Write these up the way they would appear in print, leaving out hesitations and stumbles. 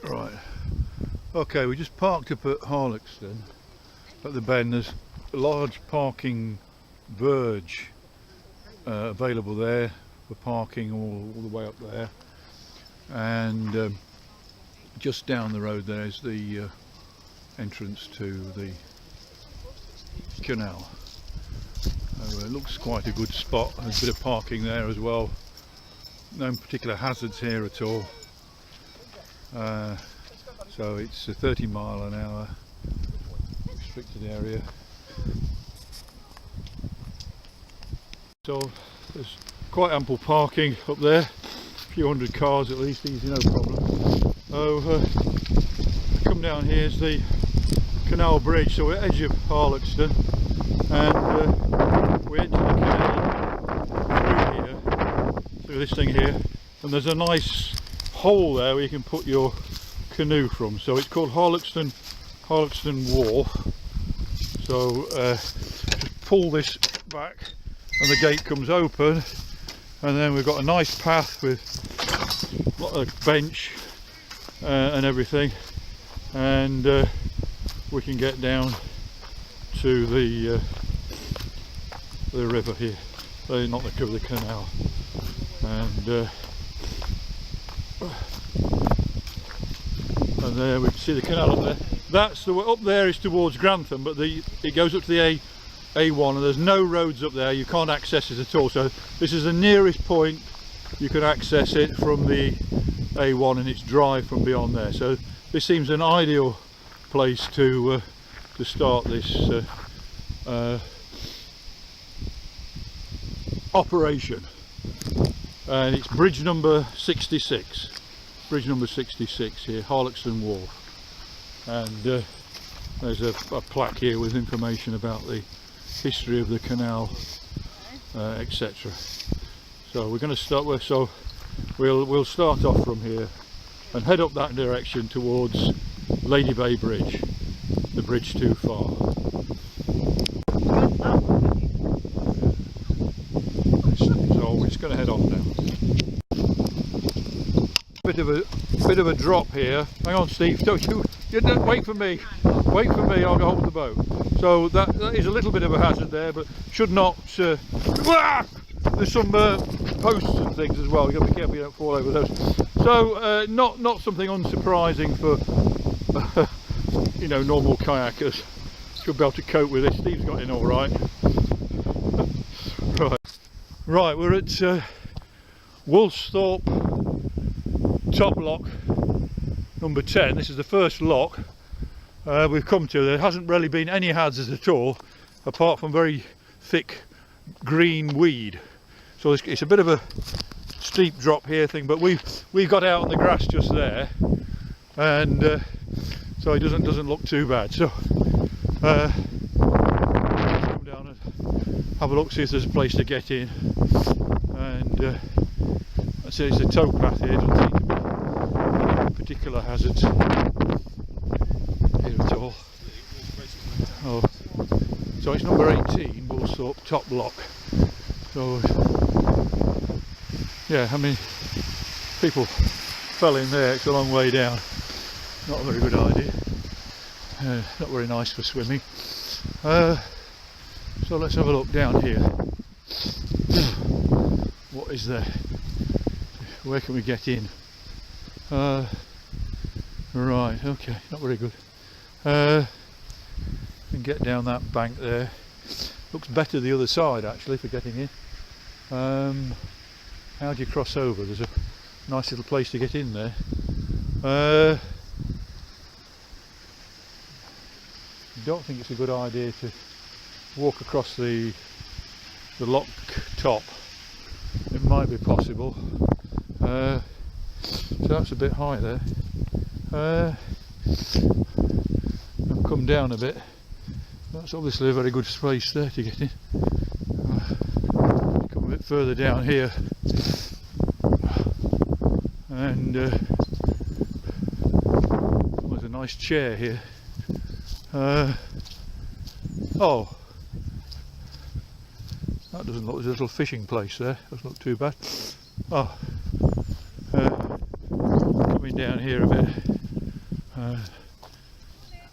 Right, okay, we just parked up at Harlaxton at the bend. There's a large parking verge available there for parking all the way up there, and just down the road there is the entrance to the canal. It looks quite a good spot. There's a bit of parking there as well. No particular hazards here at all. So it's a 30 mile an hour restricted area. So there's quite ample parking up there, a few hundred cars at least, easy, no problem. So come down here is the canal bridge, so we're at the edge of Harlaxton, and we enter the canal through here, through this thing here, and there's a nice hole there where you can put your canoe from. So it's called Harlaxton Wharf. So just pull this back and the gate comes open, and then we've got a nice path with a bench and everything, and we can get down to the river here, not the canal, and there we can see the canal up there. That's the up there is towards Grantham, but it goes up to the A1, and there's no roads up there. You can't access it at all. So this is the nearest point you can access it from the A1, and it's dry from beyond there. So this seems an ideal place to start this operation. And it's bridge number 66. Bridge number 66 here, Harlaxton Wharf, and there's a plaque here with information about the history of the canal, etc. So we're going to start with, so we'll start off from here and head up that direction towards Lady Bay Bridge, the bridge too far. So we're just going to head off now. Bit of a drop here. Hang on, Steve. Don't wait for me. Wait for me. I'll go hold the boat. So that is a little bit of a hazard there, but should not. There's some posts and things as well. You've got to be careful you don't fall over those. So not something unsurprising for normal kayakers. Should be able to cope with this. Steve's got in all right. Right. We're at Woolsthorpe top lock number 10. This is the first lock we've come to. There hasn't really been any hazards at all, apart from very thick green weed. So it's a bit of a steep drop here thing, but we've got out on the grass just there, and so it doesn't look too bad. So come down and have a look, see if there's a place to get in, and so it's a towpath here. Doesn't seem to be particular hazards here at all. Oh, so it's number 18, Woolsthorpe top lock. So yeah, I mean, people fell in there. It's a long way down. Not a very good idea. Not very nice for swimming. So let's have a look down here. What is there? Where can we get in? Right, okay, not very good. And get down that bank there. Looks better the other side actually for getting in. How do you cross over? There's a nice little place to get in there. Don't think it's a good idea to walk across the lock top. It might be possible. So that's a bit high there. I'll come down a bit. That's obviously a very good space there to get in. Come a bit further down here, and there's a nice chair here. Oh, that doesn't look. There's a little fishing place there. Doesn't look too bad. Oh, coming down here a bit.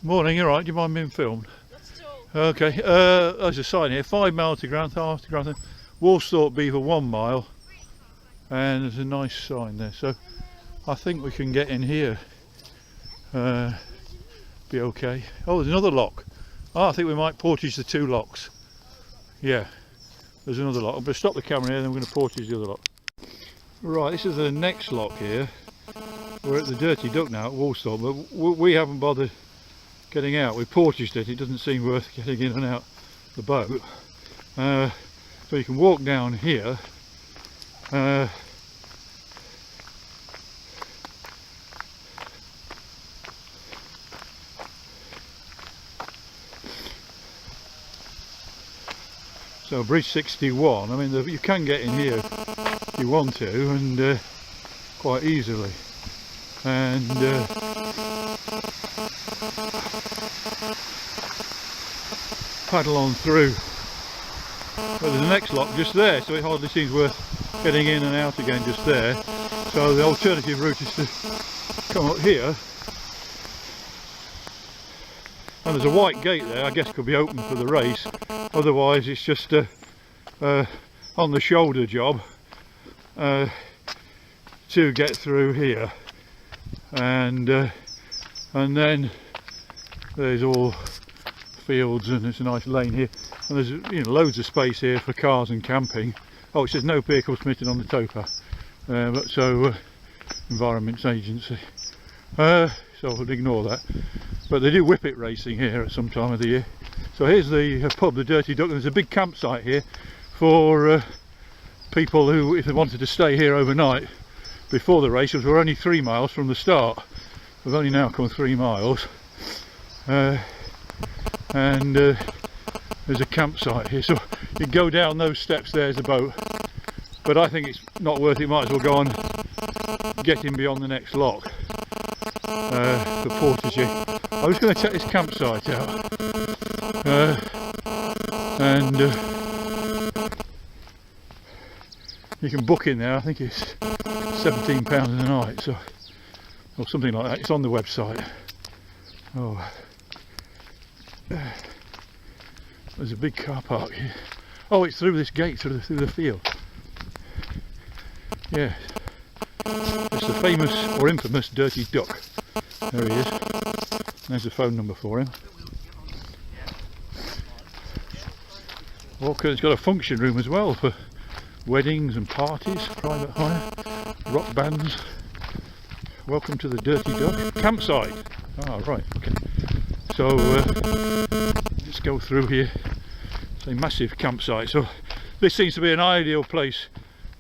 Morning, you alright? Do you mind being filmed? Okay, there's a sign here, 5 miles to Grantham, Woolsthorpe Beaver 1 mile, and there's a nice sign there, so I think we can get in here, be okay. Oh, there's another lock. Oh, I think we might portage the 2 locks. Yeah, there's another lock. I'm going to stop the camera here and then we're going to portage the other lock. Right, this is the next lock here. We're at the Doughty Duck now at Woolsthorpe, but we haven't bothered getting out. We portaged it. It doesn't seem worth getting in and out the boat. So you can walk down here. So bridge 61, I mean you can get in here if you want to, and quite easily, and paddle on through. But there's the next lock just there, so it hardly seems worth getting in and out again just there. So the alternative route is to come up here, and there's a white gate there, I guess could be open for the race, otherwise it's just on the shoulder job to get through here, and then there's all fields and it's a nice lane here, and there's loads of space here for cars and camping. Oh, it says no vehicles permitted on the towpath, but so Environment Agency, so we'll ignore that. But they do whippet racing here at some time of the year. So here's the pub, the Doughty Duck. There's a big campsite here for people who, if they wanted to stay here overnight before the race, because we're only 3 miles from the start. We've only now come 3 miles. And there's a campsite here. So you go down those steps, there's a boat. But I think it's not worth it. Might as well go on getting beyond the next lock for portaging. I was going to check this campsite out, and you can book in there. I think it's £17 a night, so, or something like that. It's on the website. Oh, there's a big car park here. Oh, it's through this gate, through the field. Yeah, it's the famous or infamous Doughty Duck. There he is. There's the phone number for him. Walker, it's got a function room as well for weddings and parties, private hire, rock bands. Welcome to the Doughty Duck campsite. Ah, right, okay. So let's go through here. It's a massive campsite. So this seems to be an ideal place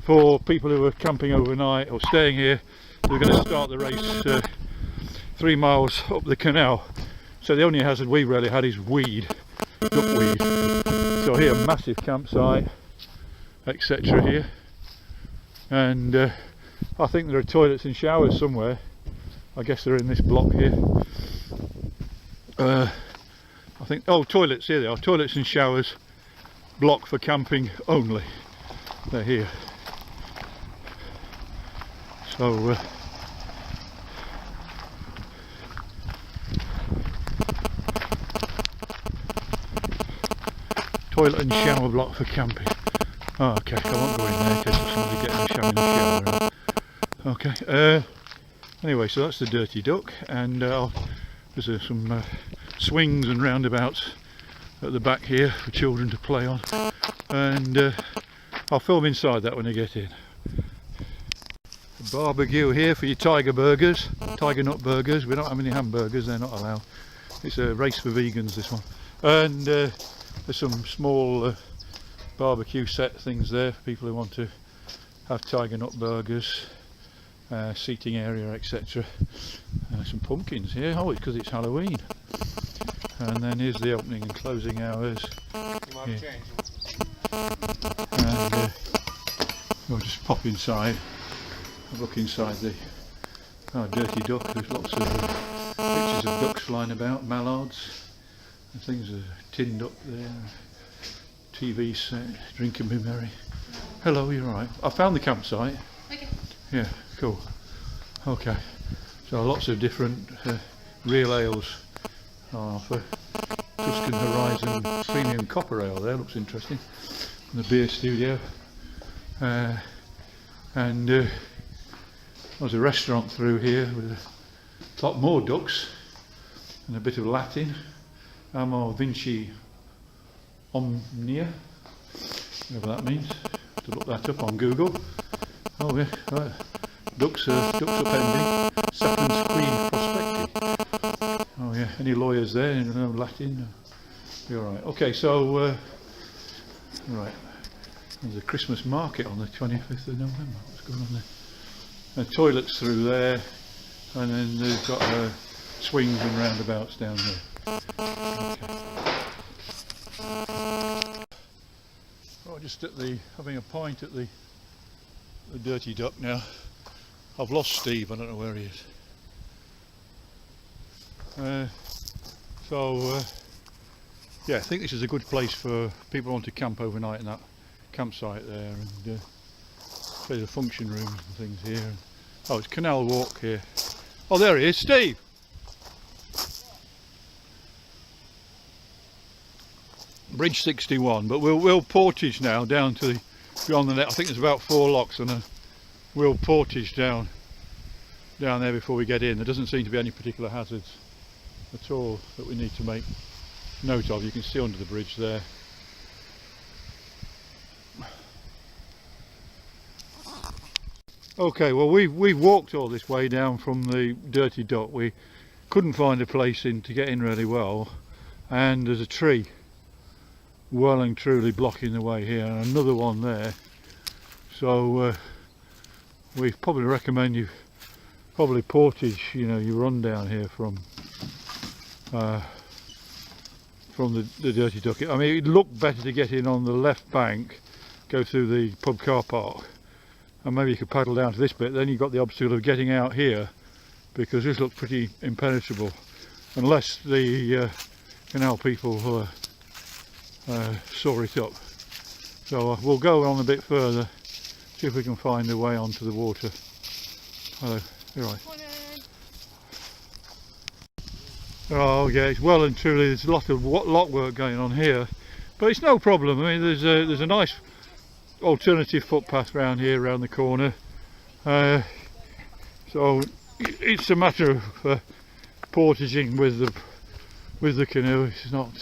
for people who are camping overnight or staying here. They're going to start the race 3 miles up the canal. So the only hazard we've really had is weed, duckweed. So here, massive campsite, etc. here, and I think there are toilets and showers somewhere. I guess they're in this block here. I think, oh, toilets, here they are, toilets and showers, block for camping only. They're here. So toilet and shower block for camping. Oh, okay, I won't go in there in case somebody getting a shower in the shower. Okay, anyway, so that's the Doughty Duck, and there's some swings and roundabouts at the back here for children to play on, and I'll film inside that when I get in. A barbecue here for your tiger burgers, tiger nut burgers. We don't have any hamburgers, they're not allowed. It's a race for vegans, this one. And there's some small barbecue set things there for people who want to have tiger nut burgers, seating area, etc. Some pumpkins here. Oh, it's because it's Halloween. And then here's the opening and closing hours. And we'll just pop inside, look inside the Doughty Duck. There's lots of pictures of ducks flying about, mallards and things. There's a tin duck there, TV set, drink and be merry. Hello, you're right. I found the campsite. Okay. Yeah, cool. Okay. So lots of different real ales are for Tuscan Horizon Premium Copper Ale. There looks interesting. And the beer studio, and there's a restaurant through here with a lot more ducks and a bit of Latin. Amor Vinci Omnia, whatever that means. To look that up on Google. Oh yeah, right. Ducks appending. Saturn Queen Prospecti. Oh yeah, any lawyers there? No Latin? You're right. Okay, so right. There's a Christmas market on the 25th of November. What's going on there? And toilets through there, and then they've got swings and roundabouts down there. Okay. Oh, just at having a pint at the Dirty Duck now. I've lost Steve. I don't know where he is. Yeah, I think this is a good place for people who want to camp overnight in that campsite there, and there's a function room and things here. Oh, it's Canal Walk here. Oh, there he is, Steve. Bridge 61, but we'll portage now down to beyond the net. I think there's about 4 locks, and we'll portage down there before we get in. There doesn't seem to be any particular hazards at all that we need to make note of. You can see under the bridge there. Okay, well we've walked all this way down from the Dirty Duck. We couldn't find a place to get in really well, and there's a tree well and truly blocking the way here, and another one there. So we probably recommend you portage, you run down here from the Dirty Duck. I mean, it'd look better to get in on the left bank, go through the pub car park, and maybe you could paddle down to this bit. Then you've got the obstacle of getting out here, because this looks pretty impenetrable, unless the canal people saw it up. So we'll go on a bit further, see if we can find a way onto the water. Hello, you're right. Oh yeah, it's well and truly, there's a lot of lock work going on here, but it's no problem. I mean, there's a nice alternative footpath round here, round the corner. So it's a matter of portaging with the canoe. It's not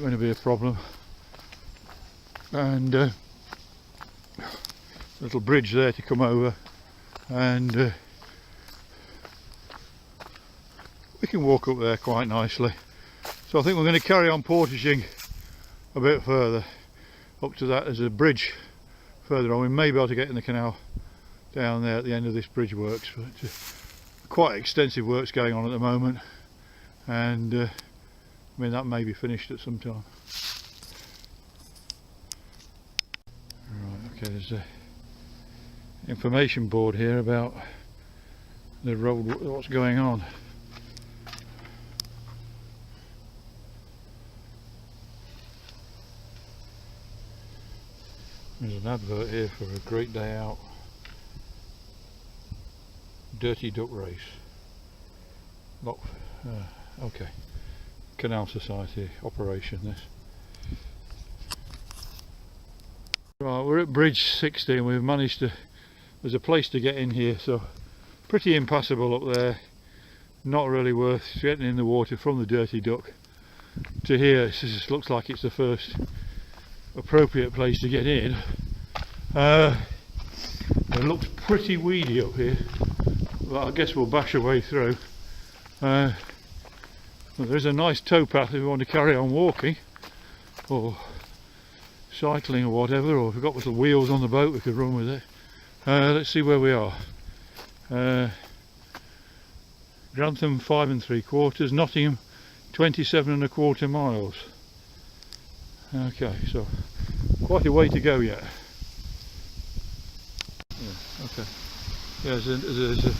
going to be a problem. And little bridge there to come over, and we can walk up there quite nicely. So I think we're going to carry on portaging a bit further up to that. There's a bridge further on. We may be able to get in the canal down there at the end of this bridge works, but quite extensive works going on at the moment, and I mean, that may be finished at some time. Right, okay, there's a information board here about the road, what's going on. There's an advert here for a great day out. Dirty Duck Race. Okay. Canal Society operation this. Right, we're at Bridge 60 and we've managed to, there's a place to get in here, so pretty impassable up there. Not really worth getting in the water from the Dirty Duck to here. This just looks like it's the first appropriate place to get in. It looks pretty weedy up here, but I guess we'll bash our way through. Well, there's a nice towpath if we want to carry on walking or cycling or whatever, or if we've got little wheels on the boat we could run with it. Let's see where we are. Grantham 5 3/4, Nottingham 27 1/4 miles. Okay, so quite a way to go yet. Yeah, okay. Yeah, there's a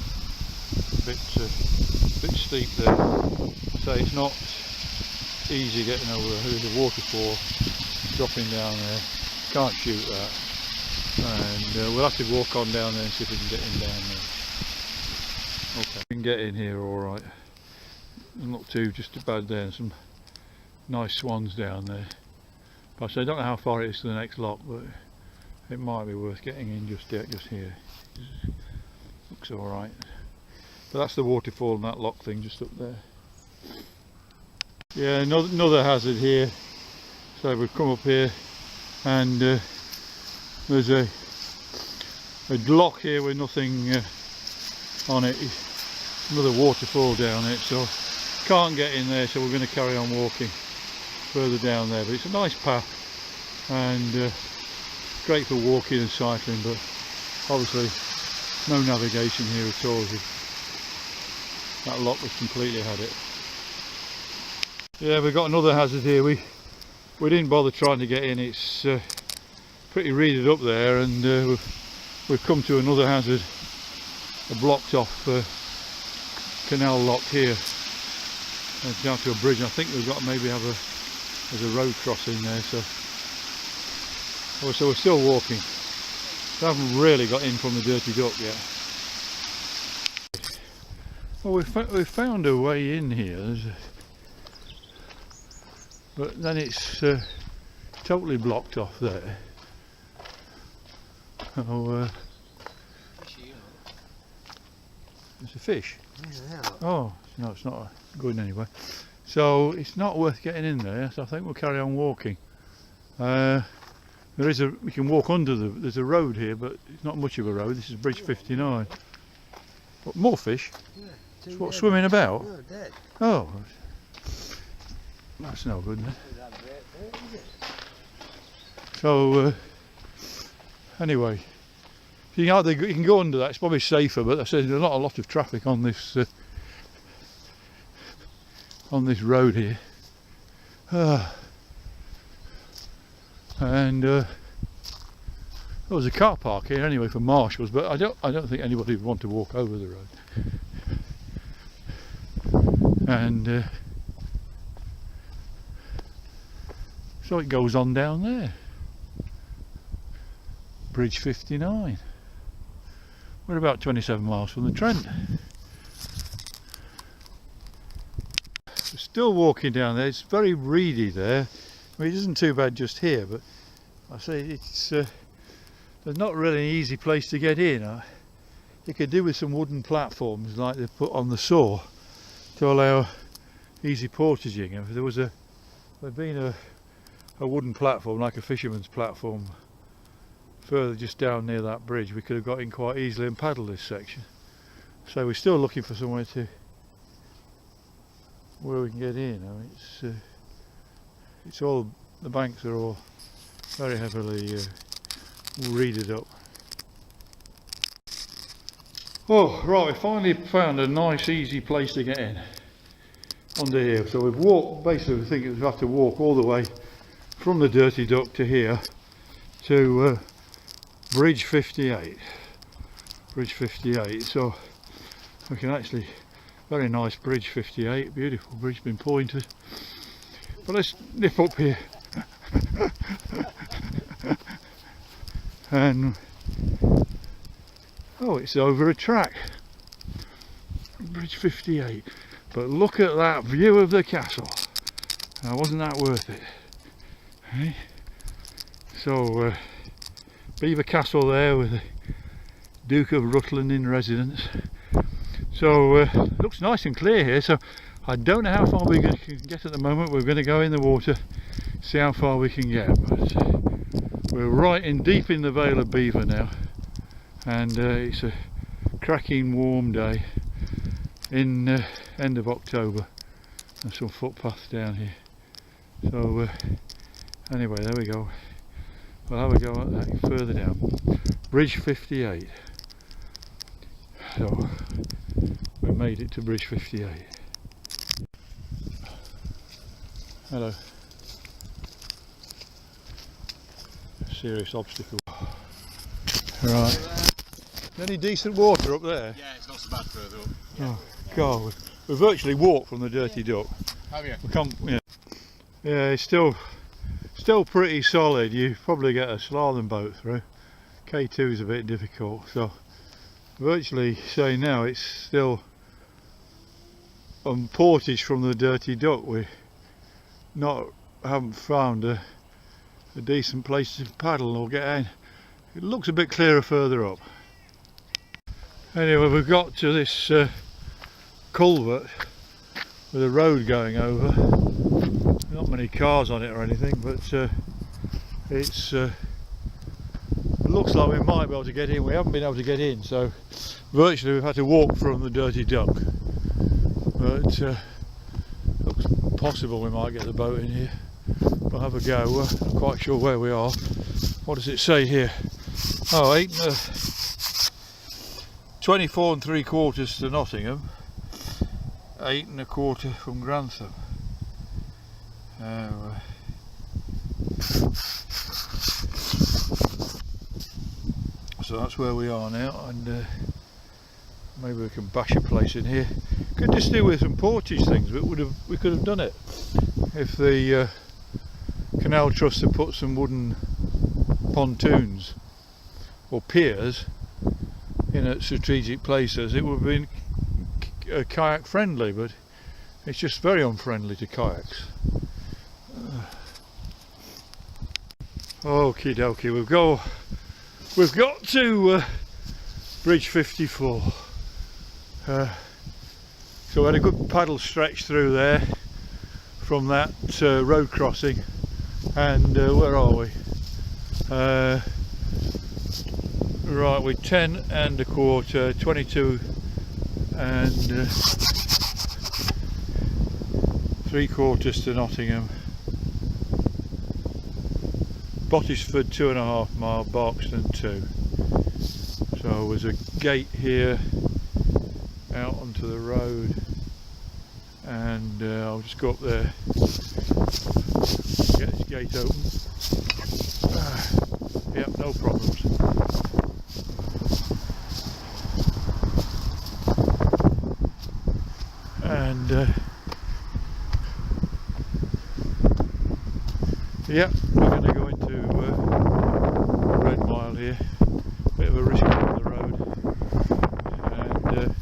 bit steep there. So it's not easy getting over. There's a waterfall dropping down there. Can't shoot that. And we'll have to walk on down there and see if we can get in down there. Okay, we can get in here all right. not too just bad there, and some nice swans down there. But I don't know how far it is to the next lock, but it might be worth getting in just here. Looks alright. But that's the waterfall and that lock thing just up there. Yeah, another hazard here. So we've come up here and there's a lock here with nothing on it. Another waterfall down it, so can't get in there, so we're going to carry on walking further down there. But it's a nice path and great for walking and cycling, but obviously no navigation here at all. That lock was completely had it. Yeah, we've got another hazard here. We didn't bother trying to get in. It's pretty reeded up there, and we've come to another hazard, a blocked off canal lock here. It's down to a bridge. I think we've got to maybe have there's a road crossing there, so we're still walking. We haven't really got in from the Dirty Duck yet. Well, we've found a way in here, but then it's totally blocked off there. Oh, it's a fish. Oh, no, it's not good anyway. So it's not worth getting in there, so I think we'll carry on walking. We can walk under there's a road here, but it's not much of a road. This is Bridge 59. But more fish? Yeah, what, swimming about? No, dead. Oh, that's no good then. So anyway, you can go under that. It's probably safer, but I said there's not a lot of traffic on this road here. And there was a car park here anyway for marshals, but I don't think anybody would want to walk over the road. And so it goes on down there. Bridge 59. We're about 27 miles from the Trent. We're still walking down there. It's very reedy there. I mean, it isn't too bad just here, but I say it's there's not really an easy place to get in. You could do with some wooden platforms like they put on the Saw to allow easy portaging. If there'd been a wooden platform like a fisherman's platform further just down near that bridge, we could have got in quite easily and paddled this section. So we're still looking for somewhere where we can get in. I mean, it's all, the banks are all very heavily reeded up. Oh right, we finally found a nice easy place to get in under here. So we've walked, basically we think we have to walk all the way from the Dirty Duck to here to Bridge 58. Bridge 58, so we can actually, very nice Bridge 58, beautiful bridge, been pointed. But let's nip up here and oh, it's over a track, Bridge 58. But look at that view of the castle. Now, wasn't that worth it? Hey? So Beaver Castle there with the Duke of Rutland in residence. So looks nice and clear here, so I don't know how far we can get at the moment. We're going to go in the water, see how far we can get, but we're right in deep in the Vale of Beaver now, and it's a cracking warm day in end of October. There's some footpaths down here, so anyway, there we go. We'll have a go at that further down. Bridge 58. So we made it to Bridge 58. Hello. Serious obstacle. Right. Any decent water up there? Yeah, it's not so bad further up. Yeah. Oh God, we virtually walked from the Dirty Duck. Have you? We can't, yeah, it's still pretty solid. You probably get a slalom boat through. K2 is a bit difficult, so virtually say now it's still portage from the Dirty Duck. We haven't found a decent place to paddle or get in. It looks a bit clearer further up. Anyway, we've got to this culvert with a road going over. Not many cars on it or anything, but it looks like we might be able to get in. We haven't been able to get in, so virtually we've had to walk from the Dirty Duck. But looks possible we might get the boat in here. We'll have a go. We're not quite sure where we are. What does it say here? Oh, 24 3/4 to Nottingham, 8 1/4 from Grantham. So that's where we are now, and maybe we can bash a place in here. Could just do with some portage things, but we could have done it if the Canal Trust had put some wooden pontoons or piers in at strategic places. It would have been kayak friendly, but it's just very unfriendly to kayaks. Okie dokie, we've got to Bridge 54. So we had a good paddle stretch through there from that road crossing, and where are we? Right, we're 10 1/4, 22 3/4 to Nottingham. Bottisford 2.5 mile, Barkstone 2. So there's a gate here out onto the road, and I'll just go up there, get this gate open. Yep, no problems. And yep, we're going to go into Red Mile here. Bit of a risk on the road, and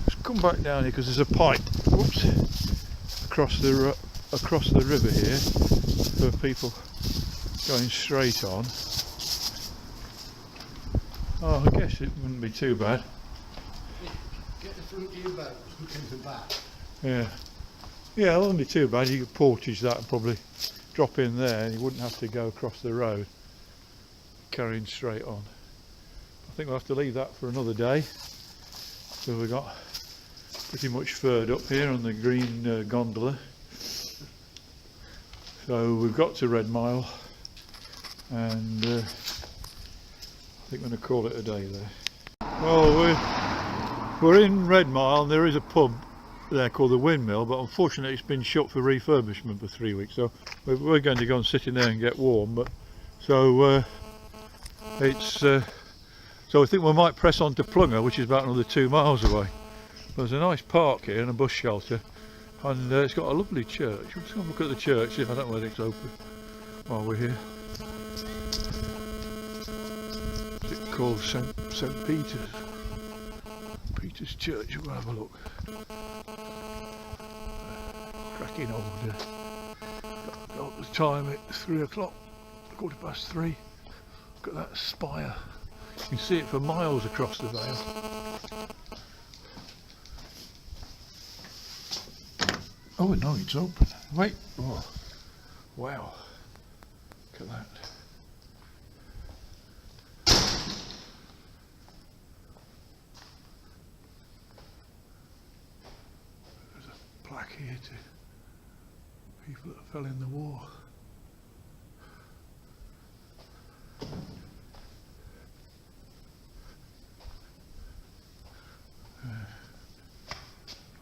let's come back down here because there's a pipe. Whoops, across the river here for people going straight on. Oh, I guess it wouldn't be too bad. Get the front of your boat, hook into the back. Yeah, it wouldn't be too bad. You could portage that and probably drop in there, and you wouldn't have to go across the road carrying straight on. I think we'll have to leave that for another day. So we got pretty much furred up here on the green gondola. So we've got to Red Mile, and I think I'm going to call it a day there. Well, we're in Red Mile, and there is a pub there called the Windmill, but unfortunately it's been shut for refurbishment for 3 weeks. So we're going to go and sit in there and get warm. But so so I think we might press on to Plunga, which is about another 2 miles away. There's a nice park here and a bus shelter, and it's got a lovely church. Let's have a look at the church, if I don't know whether it's open while we're here. Is it called St. Peter's Church? We'll have a look. Cracking old. Got the time at 3 o'clock, 3:15. Look at that spire. You can see it for miles across the vale. Oh no, it's open. Wait. Oh, wow. Look at that. There's a plaque here to people that fell in the war.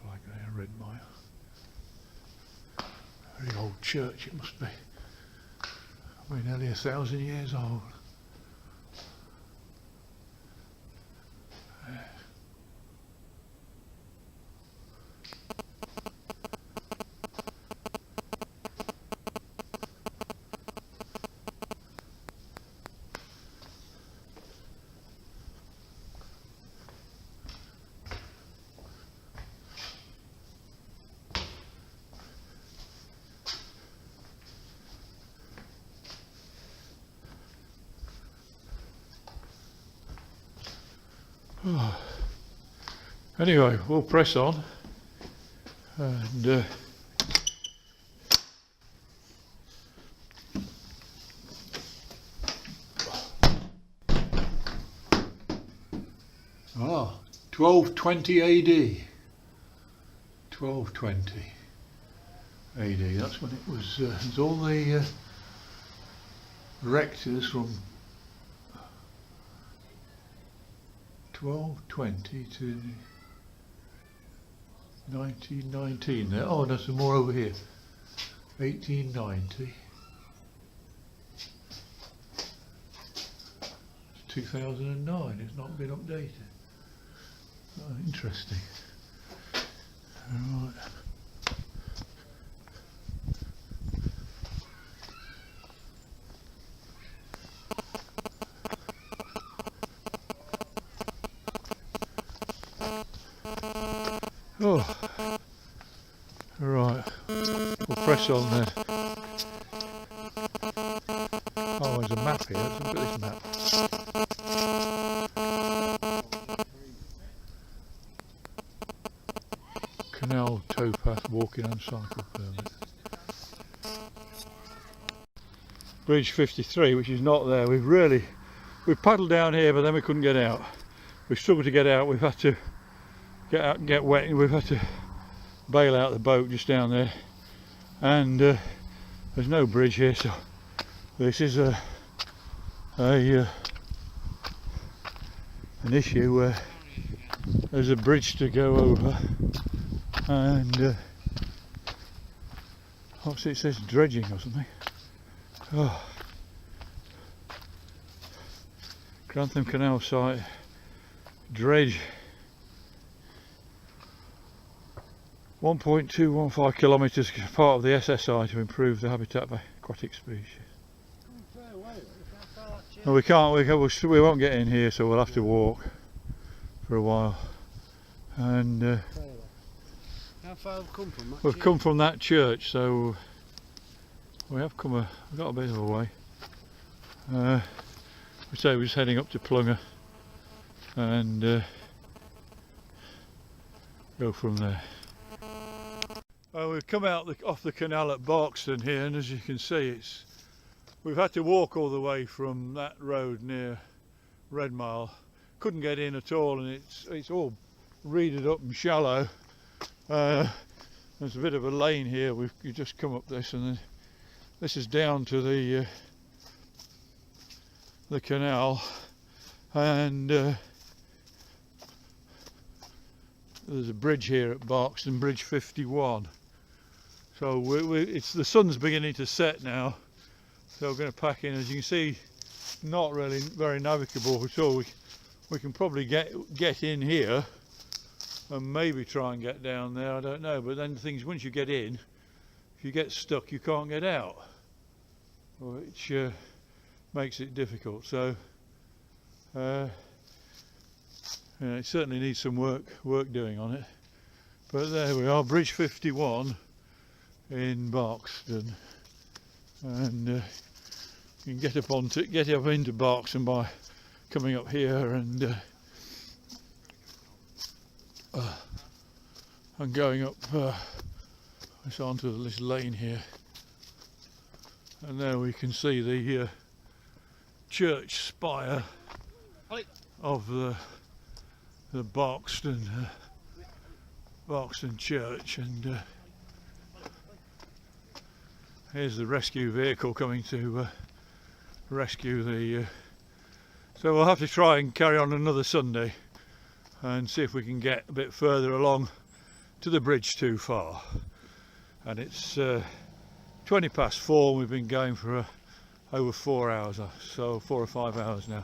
Like a Red Mile. Very old church it must be. I mean, nearly 1,000 years old. Anyway, we'll press on and ah, 1220 AD. 1220 AD, that's when it was, it's all the rectors from 1220 to 1919 there. Oh, there's some more over here. 1890. 2009, it's not been updated. Oh, interesting. Right. Oh, right, we'll press on there. Oh, there's a map here, let's look at this map. Canal towpath, walking and cycle permit. Bridge 53, which is not there. We've paddled down here, but then we couldn't get out. We struggled to get out, we've had to get out and get wet, and we've had to bail out the boat just down there, and there's no bridge here, so this is an issue where there's a bridge to go over, and obviously it says dredging or something. Oh. Grantham Canal site, dredge. 1.215 kilometres, part of the SSI to improve the habitat of aquatic species. No, we can't, we won't get in here, so we'll have to walk for a while. And how far have we come from that? We've come from that church, so we have come we've got a bit of a way. We say we're just heading up to Plunger and go from there. We've come out off the canal at Barkstone here, and as you can see, we've had to walk all the way from that road near Red Mile. Couldn't get in at all, and it's all reeded up and shallow. There's a bit of a lane here. You just come up this, and then this is down to the canal, and there's a bridge here at Barkstone, Bridge 51. So the sun's beginning to set now, so we're going to pack in. As you can see, not really very navigable at all. We can probably get in here and maybe try and get down there, I don't know. But then the thing is, once you get in, if you get stuck, you can't get out, which makes it difficult. So yeah, it certainly needs some work doing on it. But there we are, Bridge 51 in Barkstone, and you can get up into Barkstone by coming up here and going up it's onto this lane here, and there we can see the church spire of the Barkstone church, and here's the rescue vehicle coming to rescue the so we'll have to try and carry on another Sunday and see if we can get a bit further along to the bridge too far. And it's 20 past 4, we've been going for over 4 hours, so 4 or 5 hours now.